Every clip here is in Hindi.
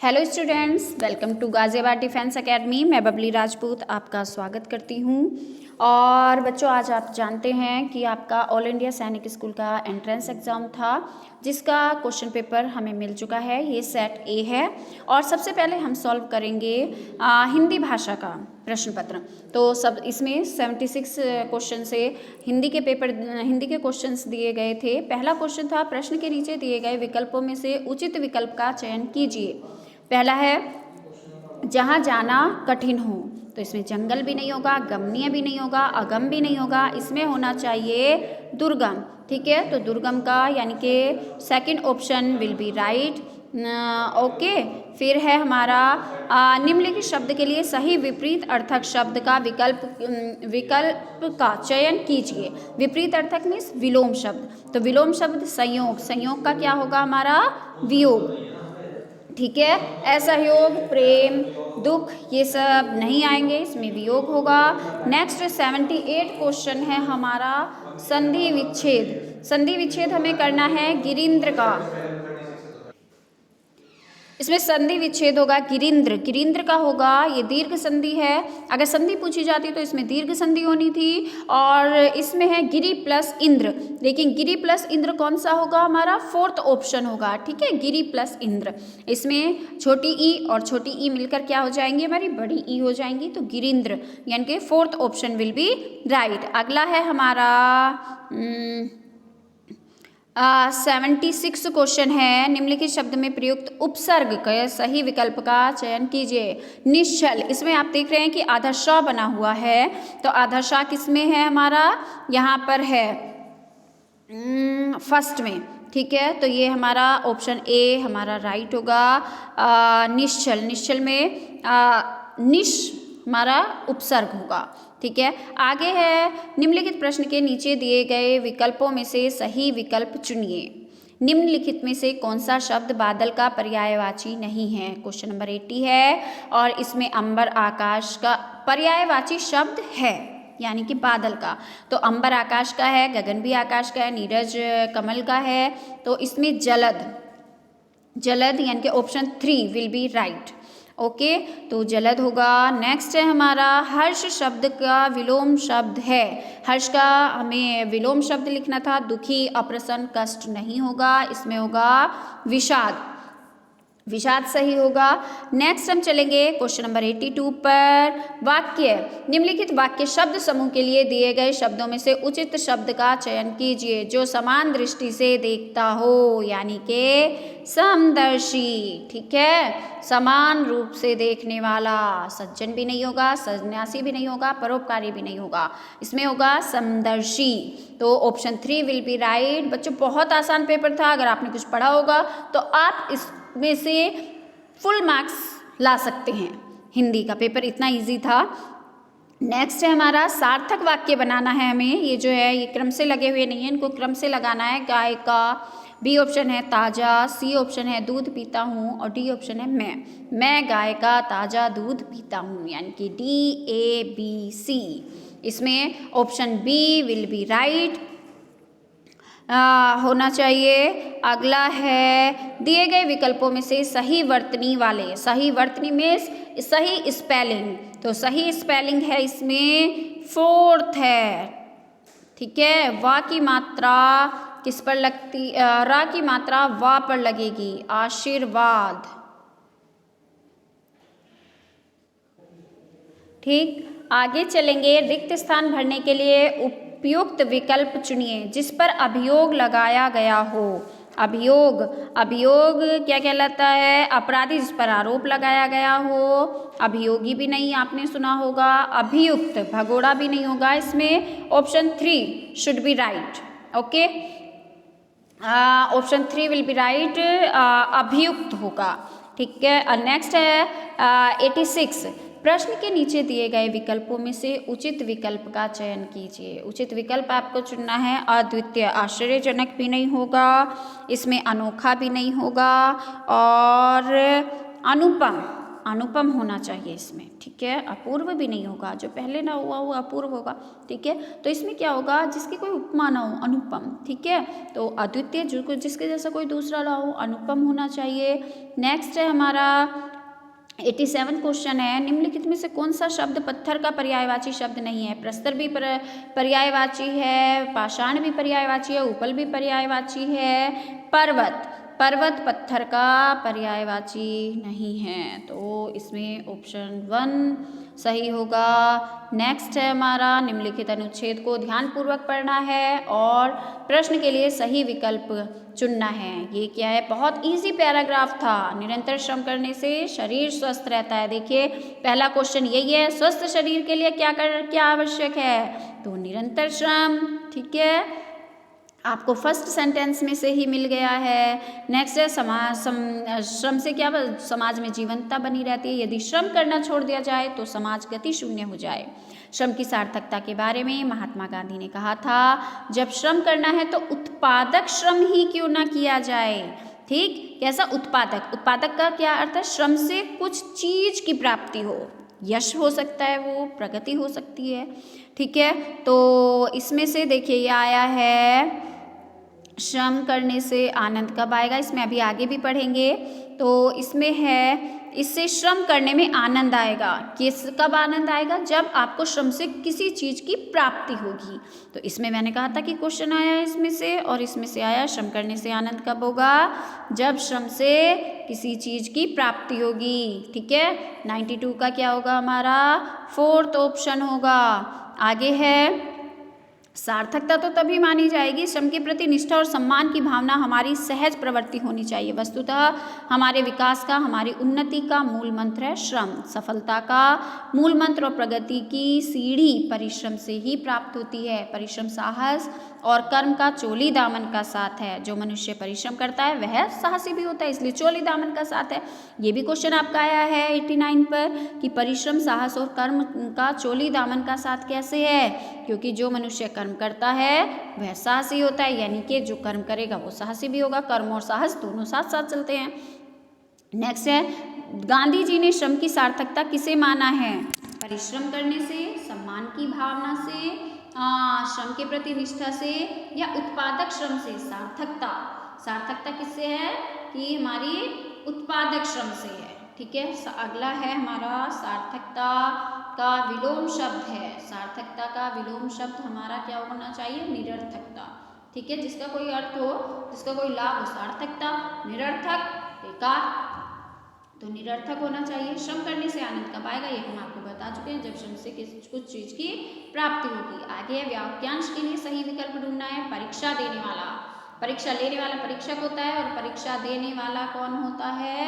Hello students, welcome to Ghaziabad defence academy. मैं बबली राजपूत आपका स्वागत करती हूँ। और बच्चों, आज आप जानते हैं कि आपका ऑल इंडिया सैनिक स्कूल का एंट्रेंस एग्ज़ाम था, जिसका क्वेश्चन पेपर हमें मिल चुका है। ये सेट ए है और सबसे पहले हम सॉल्व करेंगे हिंदी भाषा का प्रश्न पत्र। तो सब इसमें 76 क्वेश्चन से हिंदी के क्वेश्चंस दिए गए थे। पहला क्वेश्चन था, प्रश्न के नीचे दिए गए विकल्पों में से उचित विकल्प का चयन कीजिए। पहला है, जहाँ जाना कठिन हो। तो इसमें जंगल भी नहीं होगा, गमनीय भी नहीं होगा, अगम भी नहीं होगा, इसमें होना चाहिए दुर्गम। ठीक है, तो दुर्गम का यानी कि second option will be right. Okay, फिर है हमारा निम्नलिखित शब्द के लिए सही विपरीत अर्थक शब्द का विकल्प का चयन कीजिए। विपरीत अर्थक मीन्स विलोम शब्द। तो विलोम शब्द संयोग, संयोग का क्या होगा हमारा वियोग। ठीक है, असहयोग, प्रेम, दुख, ये सब नहीं आएंगे, इसमें वियोग होगा। नेक्स्ट 78 क्वेश्चन है हमारा संधि विच्छेद। संधि विच्छेद हमें करना है गिरीन्द्र का। इसमें संधि विच्छेद होगा गिरीन्द्र, गिरीन्द्र का होगा। ये दीर्घ संधि है, अगर संधि पूछी जाती तो इसमें दीर्घ संधि होनी थी। और इसमें है गिरी प्लस इंद्र, लेकिन गिरी प्लस इंद्र कौन सा होगा हमारा? फोर्थ ऑप्शन होगा। ठीक है, गिरी प्लस इंद्र। इसमें छोटी ई और छोटी ई मिलकर क्या हो जाएंगी? हमारी बड़ी ई हो जाएंगी। तो गिरीन्द्र यानी कि fourth option will be right. अगला है हमारा 76 क्वेश्चन है, निम्नलिखित शब्द में प्रयुक्त उपसर्ग के सही विकल्प का चयन कीजिए। निश्चल, इसमें आप देख रहे हैं कि आधा श बना हुआ है, तो आधा श किसमें है हमारा? यहाँ पर है फर्स्ट में। ठीक है, तो ये हमारा ऑप्शन ए हमारा राइट होगा। निश्चल, निश्चल में निश हमारा उपसर्ग होगा। ठीक है, आगे है, निम्नलिखित प्रश्न के नीचे दिए गए विकल्पों में से सही विकल्प चुनिए। निम्नलिखित में से कौन सा शब्द बादल का पर्यायवाची नहीं है? क्वेश्चन नंबर 80 है और इसमें अंबर आकाश का पर्यायवाची शब्द है, यानी कि बादल का। तो अंबर आकाश का है, गगन भी आकाश का है, नीरज कमल का है। तो इसमें जलद, जलद यानी कि option 3 will be right. Okay, तो जलद होगा। नेक्स्ट है हमारा हर्ष शब्द का विलोम शब्द है। हर्ष का हमें विलोम शब्द लिखना था, दुखी, अप्रसन्न, कष्ट नहीं होगा, इसमें होगा विषाद। विषाद सही होगा। नेक्स्ट हम चलेंगे क्वेश्चन नंबर 82 पर। वाक्य, निम्नलिखित वाक्य शब्द समूह के लिए दिए गए शब्दों में से उचित शब्द का चयन कीजिए जो समान दृष्टि से देखता हो, यानी कि समदर्शी। ठीक है, समान रूप से देखने वाला। सज्जन भी नहीं होगा, सन्यासी भी नहीं होगा, परोपकारी भी नहीं होगा, इसमें होगा समदर्शी। तो ऑप्शन 3 विल बी राइट। बच्चों, बहुत आसान पेपर था, अगर आपने कुछ पढ़ा होगा तो आप इसमें से फुल मार्क्स ला सकते हैं। हिंदी का पेपर इतना इजी था। नेक्स्ट है हमारा सार्थक वाक्य बनाना है हमें। ये जो है ये क्रम से लगे हुए नहीं है, इनको क्रम से लगाना है। गाय का, बी ऑप्शन है ताज़ा, सी ऑप्शन है दूध पीता हूँ और डी ऑप्शन है मैं गाय का ताज़ा दूध पीता हूँ, यानी कि DABC। इसमें option B will be right होना चाहिए। अगला है, दिए गए विकल्पों में से सही वर्तनी वाले, सही वर्तनी में सही स्पेलिंग। तो सही स्पेलिंग है इसमें फोर्थ है। ठीक है, वा की मात्रा किस पर लगती? रा की मात्रा वा पर लगेगी, आशीर्वाद। ठीक, आगे चलेंगे। रिक्त स्थान भरने के लिए उपयुक्त विकल्प चुनिए जिस पर अभियोग लगाया गया हो। अभियोग, अभियोग क्या कहलाता है? अपराधी जिस पर आरोप लगाया गया हो। अभियोगी भी नहीं आपने सुना होगा। अभियुक्त, भगोड़ा भी नहीं होगा। इसमें option 3 should be right. Okay, option 3 will be right, अभियुक्त होगा। ठीक है, नेक्स्ट है 86। प्रश्न के नीचे दिए गए विकल्पों में से उचित विकल्प का चयन कीजिए। उचित विकल्प आपको चुनना है। अद्वितीय, आश्चर्यजनक भी नहीं होगा, इसमें अनोखा भी नहीं होगा, और अनुपम, अनुपम होना चाहिए इसमें, ठीक है। अपूर्व भी नहीं होगा, जो पहले ना हुआ वो अपूर्व होगा, ठीक है। तो इसमें क्या होगा, जिसकी कोई उपमा ना हो, अनुपम, ठीक है। तो अद्वितीय, जो जिसके जैसा कोई दूसरा ना हो, अनुपम होना चाहिए। नेक्स्ट है हमारा 87 क्वेश्चन है, निम्नलिखित में से कौन सा शब्द पत्थर का पर्यायवाची शब्द नहीं है। प्रस्तर भी पर्यायवाची है, पाषाण भी पर्यायवाची है, उपल भी पर्यायवाची है, पर्वत पत्थर का पर्यायवाची नहीं है। तो इसमें ऑप्शन 1 सही होगा। नेक्स्ट है हमारा, निम्नलिखित अनुच्छेद को ध्यानपूर्वक पढ़ना है और प्रश्न के लिए सही विकल्प चुनना है। ये क्या है, बहुत इजी पैराग्राफ था। निरंतर श्रम करने से शरीर स्वस्थ रहता है। देखिए पहला क्वेश्चन यही है, स्वस्थ शरीर के लिए क्या आवश्यक है, तो निरंतर श्रम, ठीक है। आपको फर्स्ट सेंटेंस में से ही मिल गया है। नेक्स्ट है श्रम से क्या समाज में जीवंतता बनी रहती है। यदि श्रम करना छोड़ दिया जाए तो समाज गति शून्य हो जाए। श्रम की सार्थकता के बारे में महात्मा गांधी ने कहा था, जब श्रम करना है तो उत्पादक श्रम ही क्यों ना किया जाए। ठीक, कैसा उत्पादक का क्या अर्थ है, श्रम से कुछ चीज की प्राप्ति हो, यश हो सकता है, वो प्रगति हो सकती है, ठीक है। तो इसमें से देखिए ये आया है, श्रम करने से आनंद कब आएगा, इसमें अभी आगे भी पढ़ेंगे। तो इसमें है, इससे श्रम करने में आनंद आएगा। कब आनंद आएगा, जब आपको श्रम से किसी चीज़ की प्राप्ति होगी। तो इसमें मैंने कहा था कि क्वेश्चन आया है इसमें से, और इसमें से आया श्रम करने से आनंद कब होगा, जब श्रम से किसी चीज़ की प्राप्ति होगी, ठीक है। 92 का क्या होगा हमारा, 4th ऑप्शन होगा। आगे है, सार्थकता तो तभी मानी जाएगी, श्रम के प्रति निष्ठा और सम्मान की भावना हमारी सहज प्रवृत्ति होनी चाहिए। वस्तुतः हमारे विकास का, हमारी उन्नति का मूल मंत्र है श्रम। सफलता का मूल मंत्र और प्रगति की सीढ़ी परिश्रम से ही प्राप्त होती है। परिश्रम साहस और कर्म का चोली दामन का साथ है। जो मनुष्य परिश्रम करता है वह साहसी भी होता है, इसलिए चोली दामन का साथ है। ये भी क्वेश्चन आपका आया है 89 पर कि परिश्रम साहस और कर्म का चोली दामन का साथ कैसे है, क्योंकि जो मनुष्य कर्म करता है वह साहसी होता है, यानी कि जो कर्म करेगा वो साहसी भी होगा। कर्म और साहस दोनों साथ साथ चलते हैं। नेक्स्ट है, गांधी जी ने श्रम की सार्थकता किसे माना है, परिश्रम करने से, सम्मान की भावना से, श्रम के प्रति निष्ठा से, या उत्पादक श्रम से। सार्थकता किससे है कि हमारी उत्पादक श्रम से है, ठीक है। अगला है हमारा, सार्थकता का विलोम शब्द है। सार्थकता का विलोम शब्द हमारा क्या होना चाहिए, निरर्थकता, ठीक है। जिसका कोई अर्थ हो, जिसका कोई लाभ हो, सार्थकता, निरर्थक, बेकार, तो निरर्थक होना चाहिए। श्रम करने से आनंद कब आएगा, ये हम आपको बता चुके हैं, जब श्रम से कुछ चीज की प्राप्ति होगी। आगे वाक्यांश के लिए सही विकल्प ढूंढना है। परीक्षा देने वाला, परीक्षा लेने वाला परीक्षक होता है, और परीक्षा देने वाला कौन होता है,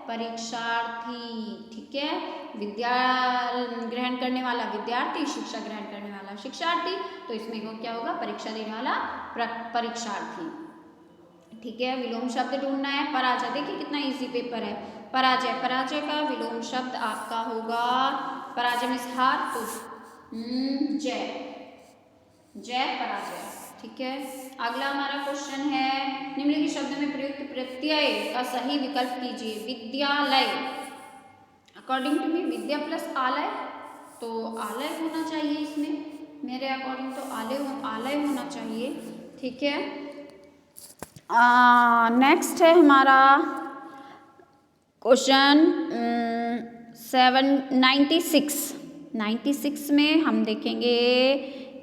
परीक्षार्थी, ठीक है। विद्या ग्रहण करने वाला विद्यार्थी, शिक्षा ग्रहण करने वाला शिक्षार्थी। तो इसमें वो क्या होगा, परीक्षा देने वाला परीक्षार्थी, ठीक है। विलोम शब्द ढूंढना है। पराजय, देखिए कितना इजी पेपर है। पराजय का विलोम शब्द आपका होगा, पराजय में हार, तो जय पराजय, ठीक है। अगला हमारा क्वेश्चन है, निम्नलिखित शब्द में प्रयुक्त प्रत्यय का सही विकल्प कीजिए। विद्यालय, अकॉर्डिंग टू मी विद्या प्लस आलय, तो आलय होना चाहिए इसमें, मेरे अकॉर्डिंग तो आलय होना चाहिए, ठीक है। नेक्स्ट है हमारा क्वेश्चन 96 में हम देखेंगे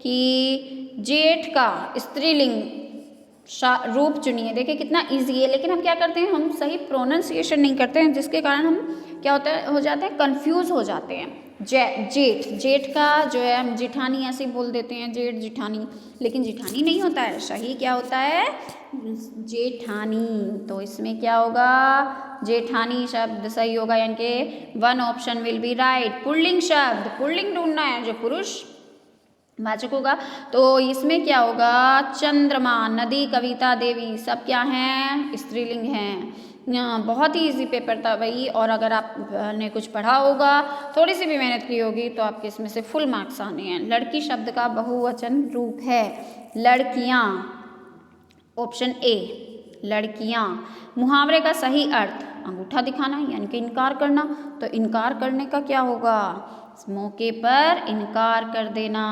कि जेठ का स्त्रीलिंग रूप चुनिए। देखिए कितना इजी है, लेकिन हम क्या करते हैं, हम सही प्रोनाउंसिएशन नहीं करते हैं, जिसके कारण हम क्या होता है, हो जाते हैं, कंफ्यूज हो जाते हैं। जेठ का जो है हम जेठानी ऐसे बोल देते हैं, जेठ जेठानी, लेकिन जेठानी नहीं होता है, सही क्या होता है, जेठानी। तो इसमें क्या होगा, जेठानी शब्द सही होगा, यानी कि 1 option will be right. Pulling शब्द, पुल्लिंग ढूंढना है जो पुरुष वाचक होगा, तो इसमें क्या होगा, चंद्रमा, नदी, कविता, देवी, सब क्या हैं, स्त्रीलिंग हैं। बहुत ही इजी पेपर था भाई, और अगर आपने कुछ पढ़ा होगा, थोड़ी सी भी मेहनत की होगी, तो आपके इसमें से फुल मार्क्स आने हैं। लड़की शब्द का बहुवचन रूप है लड़कियाँ, ऑप्शन ए लड़कियाँ। मुहावरे का सही अर्थ, अंगूठा दिखाना यानी कि इनकार करना। तो इनकार करने का क्या होगा, मौके पर इनकार कर देना,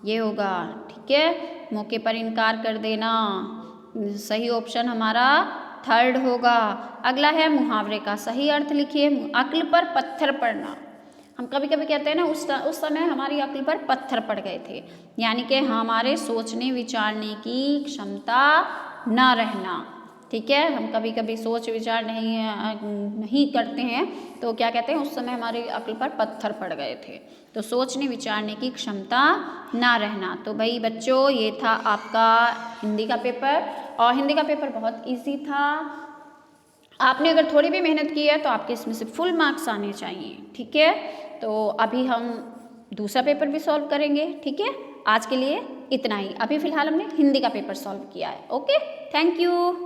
ये होगा। ठीक है, मौके पर इनकार कर देना, सही ऑप्शन हमारा थर्ड होगा। अगला है मुहावरे का सही अर्थ लिखिए। अक्ल पर पत्थर पड़ना, हम कभी कभी कहते हैं ना उस समय हमारी अक्ल पर पत्थर पड़ गए थे, यानी कि हमारे सोचने विचारने की क्षमता न रहना। ठीक है, हम कभी कभी सोच विचार नहीं करते हैं तो क्या कहते हैं, उस समय हमारी अक्ल पर पत्थर पड़ गए थे। तो सोचने विचारने की क्षमता ना रहना। तो भाई बच्चों, ये था आपका हिंदी का पेपर, और हिंदी का पेपर बहुत इजी था। आपने अगर थोड़ी भी मेहनत की है तो आपके इसमें से फुल मार्क्स आने चाहिए। ठीक है, तो अभी हम दूसरा पेपर भी सॉल्व करेंगे। ठीक है, आज के लिए इतना ही। अभी फिलहाल हमने हिंदी का पेपर सॉल्व किया है। Okay, thank you.